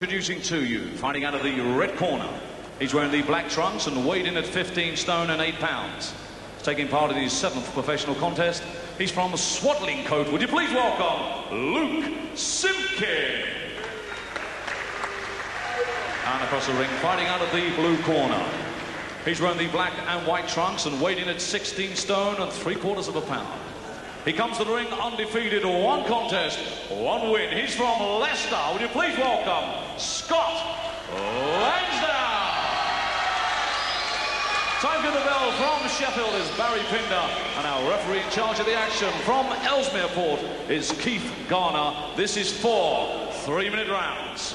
Introducing to you, fighting out of the red corner. He's wearing the black trunks and weighed in at 15 stone and 8 pounds. He's taking part in his 7th professional contest. He's from Swaddling Coat. Would you please welcome Luke Simpkin? And across the ring, fighting out of the blue corner. He's wearing the black and white trunks and weighed in at 16 stone and 3/4 of a pound. He comes to the ring undefeated, 1 contest, 1 win. He's from Leicester. Would you please welcome Scott Lansdowne? Time for the bell from Sheffield is Barry Pinder, and our referee in charge of the action from Ellesmere Port is Keith Garner. This is 4 3-minute rounds.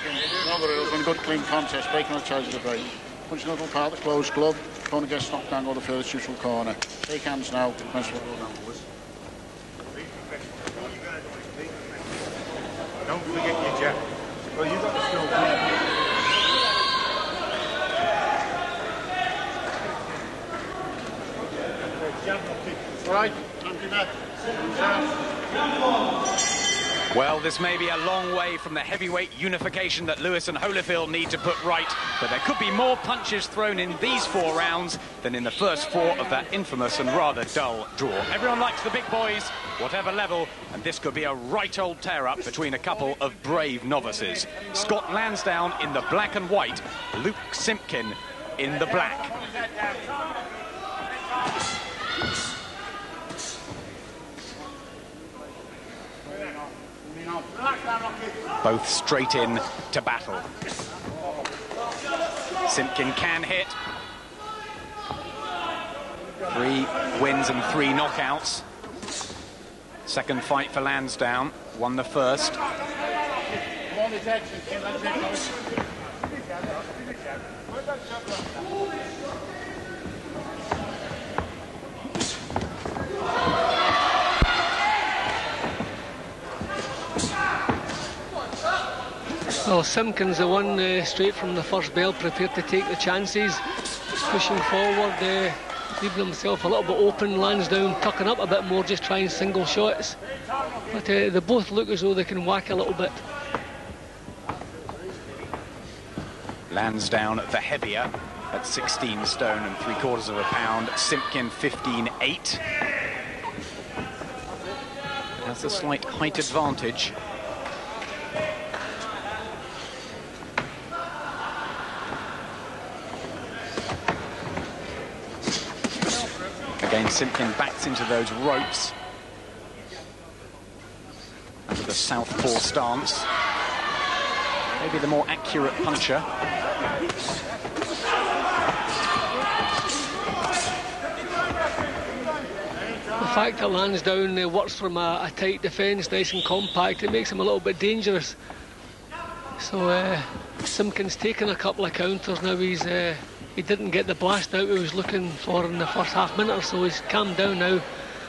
It's been a good clean contest, breaking the charge of the break. Punching a little part of the closed glove. Corner gets knocked down, go to the furthest neutral corner. Shake hands now. Don't forget your jab. Well, you got the skill. All right. Well, this may be a long way from the heavyweight unification that Lewis and Holyfield need to put right, but there could be more punches thrown in these 4 rounds than in the first 4 of that infamous and rather dull draw. Everyone likes the big boys, whatever level, and this could be a right old tear-up between a couple of brave novices. Scott Lansdowne in the black and white, Luke Simpkin in the black. Both straight in to battle. Simpkin can hit. 3 wins and 3 knockouts. Second fight for Lansdowne, won the first. Well, Simpkin's the one straight from the first bell, prepared to take the chances, pushing forward, leaving himself a little bit open. Lansdowne tucking up a bit more, just trying single shots. But they both look as though they can whack a little bit. Lansdowne the heavier at 16 stone and 3/4 of a pound. Simpkin 15-8. Has a slight height advantage. Again, Simpkin backs into those ropes under the southpaw stance. Maybe the more accurate puncher. The fact that Lansdowne works from a tight defence, nice and compact, it makes him a little bit dangerous. So Simpkin's taken a couple of counters now. He didn't get the blast out he was looking for in the first half minute or so. He's calmed down now,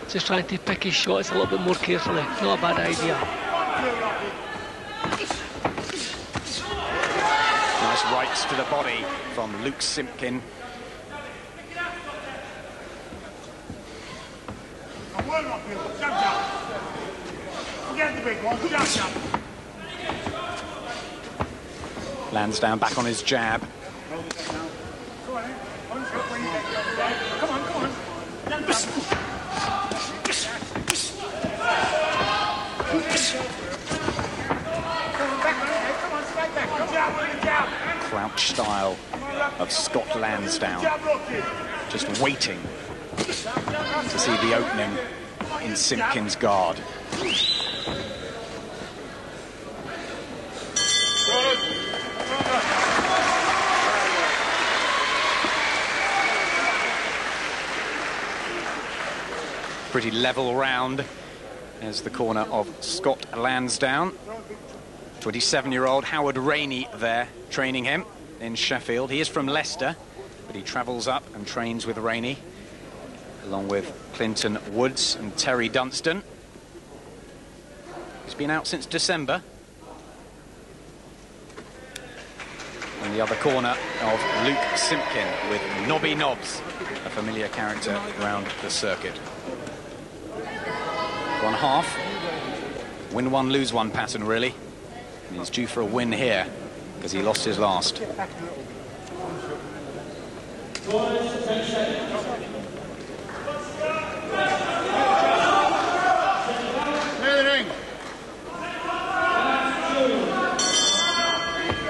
just trying to pick his shots a little bit more carefully. Not a bad idea. Nice rights to the body from Luke Simpkin. Lansdowne back on his jab. Crouch style of Scott Lansdowne, just waiting to see the opening in Simpkin's guard. Pretty level round as the corner of Scott Lansdowne. 27-year-old Howard Rainey there training him in Sheffield. He is from Leicester, but he travels up and trains with Rainey, along with Clinton Woods and Terry Dunstan. He's been out since December. In the other corner of Luke Simpkin with Nobby Nobbs, a familiar character around the circuit. 1/2. Win one, lose one pattern, really. And he's due for a win here because he lost his last.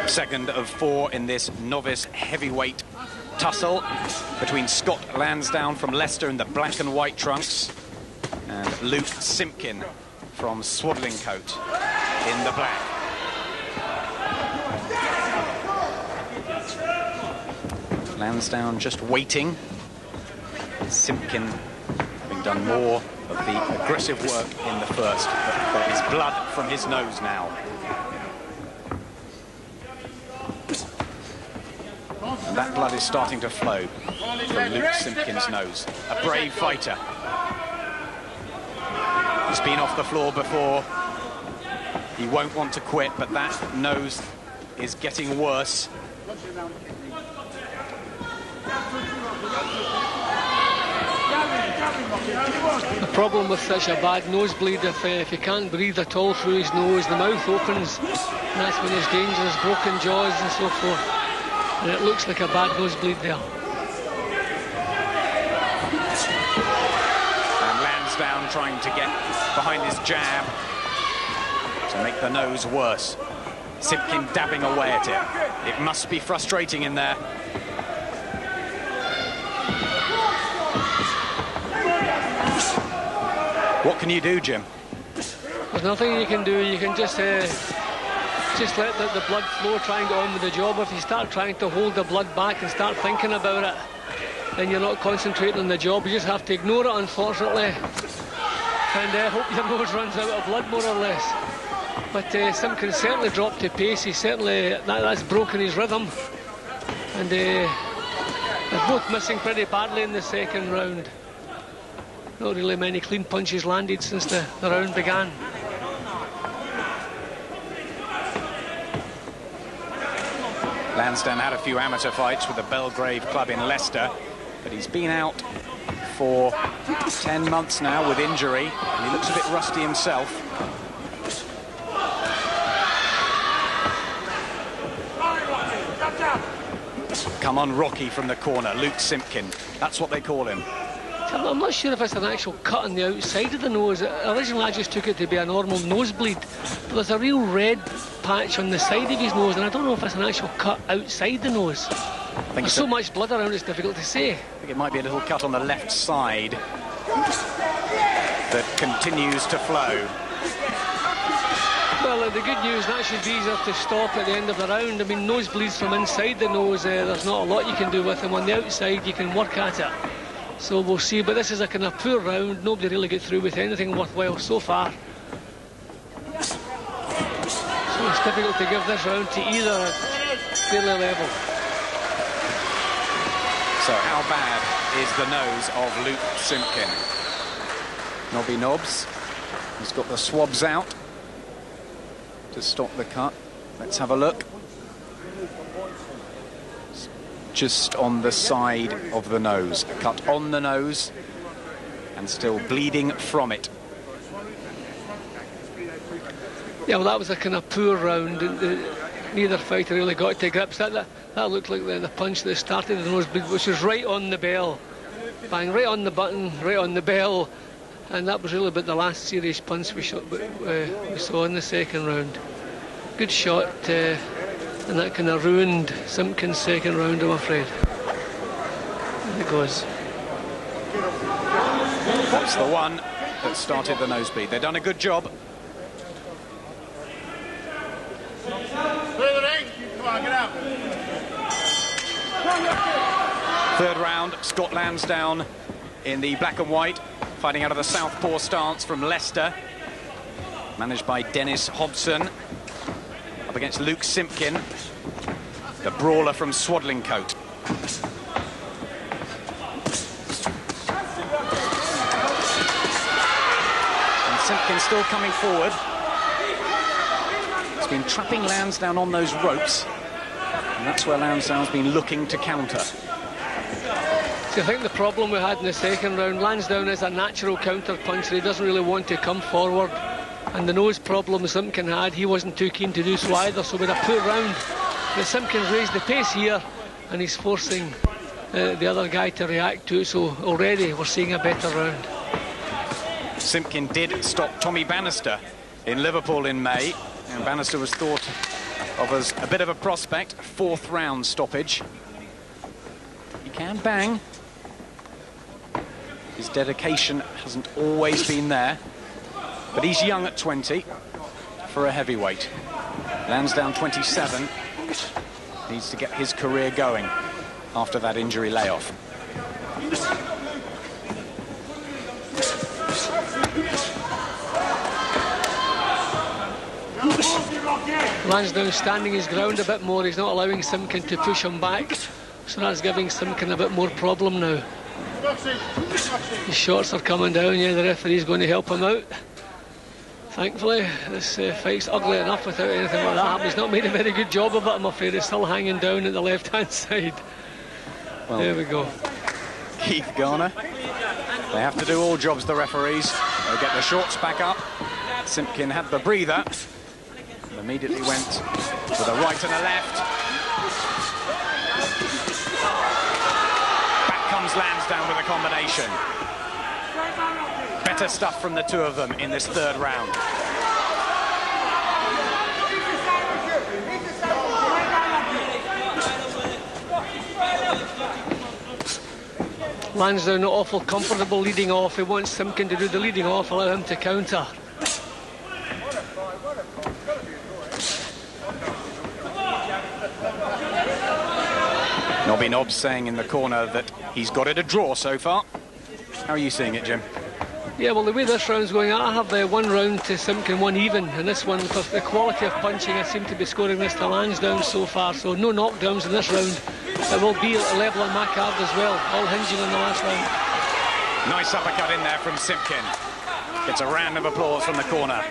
Second of 4 in this novice heavyweight tussle between Scott Lansdowne from Leicester in the black and white trunks and Luke Simpkin from Swaddling Coat in the black. Lansdowne just waiting. Simpkin having done more of the aggressive work in the first, but there is blood from his nose now. And that blood is starting to flow from Luke Simpkin's nose. A brave fighter. He's been off the floor before. He won't want to quit, but that nose is getting worse. The problem with such a bad nosebleed, if he can't breathe at all through his nose, the mouth opens, and that's when there's dangerous broken jaws and so forth. And it looks like a bad nosebleed there. And Lansdowne trying to get behind his jab to make the nose worse. Simpkin dabbing away at it. It must be frustrating in there. What can you do, Jim? There's nothing you can do. You can just let the blood flow, try and get on with the job. If you start trying to hold the blood back and start thinking about it, then you're not concentrating on the job. You just have to ignore it, unfortunately, and hope your nose runs out of blood, more or less. But Simpkin certainly dropped the pace. He certainly, that's broken his rhythm. And they're both missing pretty badly in the second round. Not really many clean punches landed since the round began. Lansdowne had a few amateur fights with the Belgrave club in Leicester, but he's been out for 10 months now with injury, and he looks a bit rusty himself. Come on, Rocky from the corner, Luke Simpkin. That's what they call him. I'm not sure if it's an actual cut on the outside of the nose. Originally I just took it to be a normal nosebleed, but there's a real red patch on the side of his nose, and I don't know if it's an actual cut outside the nose. There's so much blood around, it's difficult to say. I think it might be a little cut on the left side that continues to flow. Well, the good news, that should be easier to stop at the end of the round. I mean, nosebleeds from inside the nose, there's not a lot you can do with them. On the outside, you can work at it. So we'll see, but this is a kind of poor round. Nobody really got through with anything worthwhile so far. So it's difficult to give this round to either. It's fairly level. So how bad is the nose of Luke Simpkin? Nobby Nobbs. He's got the swabs out to stop the cut. Let's have a look. Just on the side of the nose. A cut on the nose and still bleeding from it. Yeah, well, that was a kind of poor round. Neither fighter really got to grips. That looked like the punch that started the nosebleed, which was right on the bell. Bang, right on the button, right on the bell. And that was really about the last serious punch we saw in the second round. Good shot. And that kind of ruined Simpkin's second round, I'm afraid. There it goes. That's the one that started the nosebleed. They've done a good job. Come on, get out. Third round, Scott Lansdowne in the black and white, fighting out of the southpaw stance from Leicester, managed by Dennis Hobson. Up against Luke Simpkin, the brawler from Swaddling Coat. And Simpkin still coming forward. He's been trapping Lansdowne on those ropes, and that's where Lansdowne's been looking to counter. So I think the problem we had in the second round, Lansdowne is a natural counter puncher. He doesn't really want to come forward. And the nose problem Simpkin had, he wasn't too keen to do so either, so with a poor round. But Simpkin's raised the pace here, and he's forcing the other guy to react to it, so already we're seeing a better round. Simpkin did stop Tommy Bannister in Liverpool in May, and Bannister was thought of as a bit of a prospect. 4th round stoppage. He can bang. His dedication hasn't always been there, but he's young at 20 for a heavyweight. Lansdowne 27, needs to get his career going after that injury layoff. Lansdowne standing his ground a bit more. He's not allowing Simpkin to push him back, so that's giving Simpkin a bit more problem now. His shots are coming down. Yeah, the referee's going to help him out. Thankfully, this fight's ugly enough without anything like that happening. He's not made a very good job of it, I'm afraid. It's still hanging down at the left-hand side. Well, there we go. Keith Garner. They have to do all jobs, the referees. They get the shorts back up. Simpkin had the breather. And immediately went with a right and a left. Back comes Lansdowne with a combination. Better stuff from the two of them in this 3rd round. Lansdowne not awful comfortable leading off. He wants Simpkin to do the leading off, allow him to counter. Nobby Nobbs saying in the corner that he's got it a draw so far. How are you seeing it, Jim? Yeah, well, the way this round's going, I have the 1 round to Simpkin, 1 even, and this one, for the quality of punching, I seem to be scoring this to Lansdowne so far, so no knockdowns in this round. It will be a level on my card as well, all hinging on the last round. Nice uppercut in there from Simpkin. Gets a round of applause from the corner.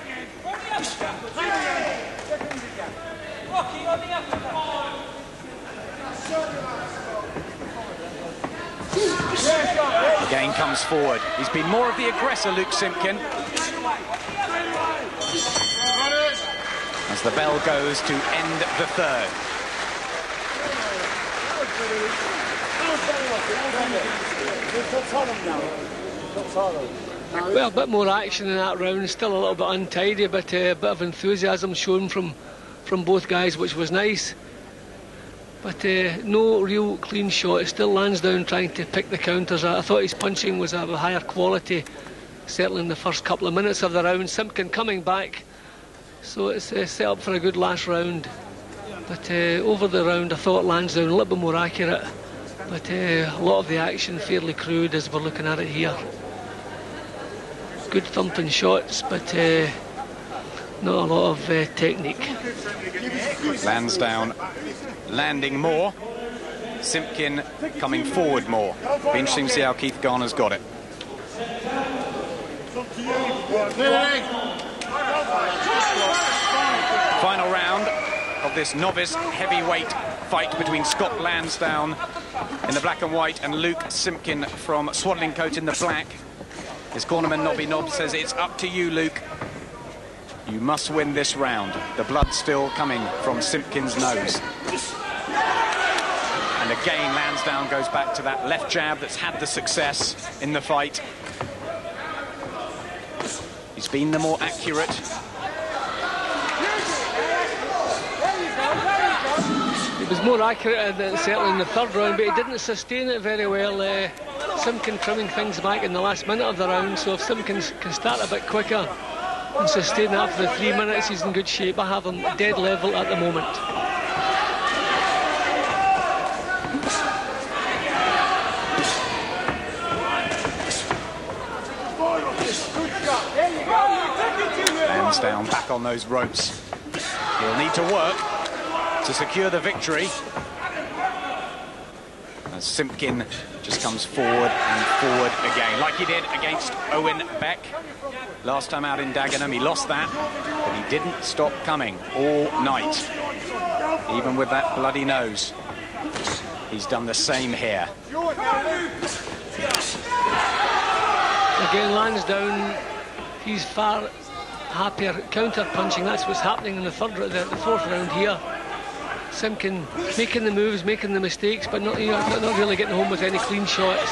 Again comes forward. He's been more of the aggressor, Luke Simpkin. As the bell goes to end the 3rd. Well, a bit more action in that round, still a little bit untidy, but a bit of enthusiasm shown from both guys, which was nice. But no real clean shot. It's still Lansdowne trying to pick the counters. I thought his punching was of a higher quality, certainly in the first couple of minutes of the round. Simpkin coming back, so it's set up for a good last round. But over the round, I thought Lansdowne a little bit more accurate. But a lot of the action fairly crude as we're looking at it here. Good thumping shots, but not a lot of technique. Lansdowne landing more. Simpkin coming forward more. Be interesting to see how Keith Garner's got it. Final round of this novice heavyweight fight between Scott Lansdowne in the black and white and Luke Simpkin from Swaddling Coat in the black. His cornerman Nobby Nobbs says it's up to you, Luke. You must win this round. The blood's still coming from Simpkin's nose. And again, Lansdowne goes back to that left jab that's had the success in the fight. He's been the more accurate. He was more accurate certainly in the 3rd round, but he didn't sustain it very well. Simpkin trimming things back in the last minute of the round, so if Simpkin can start a bit quicker and sustain that for the 3 minutes, he's in good shape. I have him dead level at the moment. Lansdowne back on those ropes. He'll need to work to secure the victory. As Simpkin just comes forward and forward again, like he did against Owen Beck. Last time out in Dagenham, he lost that, but he didn't stop coming all night. Even with that bloody nose, he's done the same here. Again, Lansdowne, he's far happier counter-punching. That's what's happening in the fourth round here. Simpkin making the moves, making the mistakes, but not really getting home with any clean shots.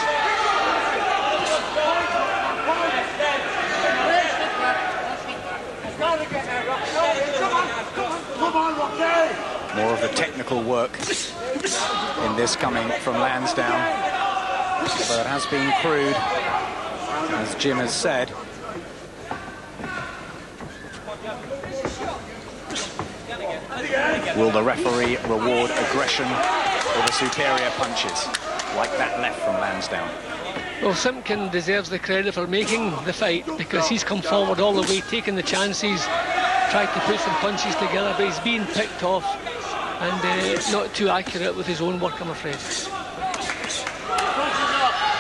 More of the technical work in this coming from Lansdowne. Although it has been crude, as Jim has said. Will the referee reward aggression or the superior punches, like that left from Lansdowne? Well, Simpkin deserves the credit for making the fight, because he's come forward all the way, taking the chances, tried to put some punches together, but he's being picked off and not too accurate with his own work, I'm afraid.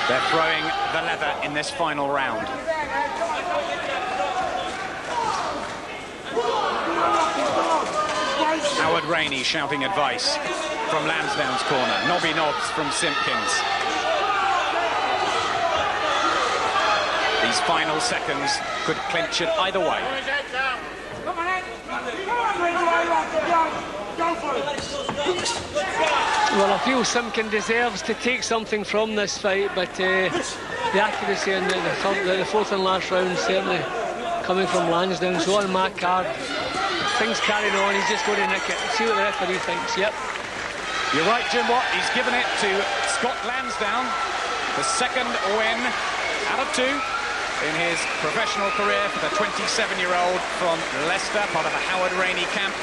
They're throwing the leather in this final round. Howard Rainey shouting advice from Lansdowne's corner. Nobby nobs from Simpkins. These final seconds could clinch it either way. Well, I feel Simpkin deserves to take something from this fight, but the accuracy in the fourth and last round certainly coming from Lansdowne. So on my card, things carrying on, he's just going to nick it. See what the referee thinks. Yep. You're right, Jim Watt. He's given it to Scott Lansdowne, the second win out of 2 in his professional career for the 27-year-old from Leicester, part of the Howard Rainey camp.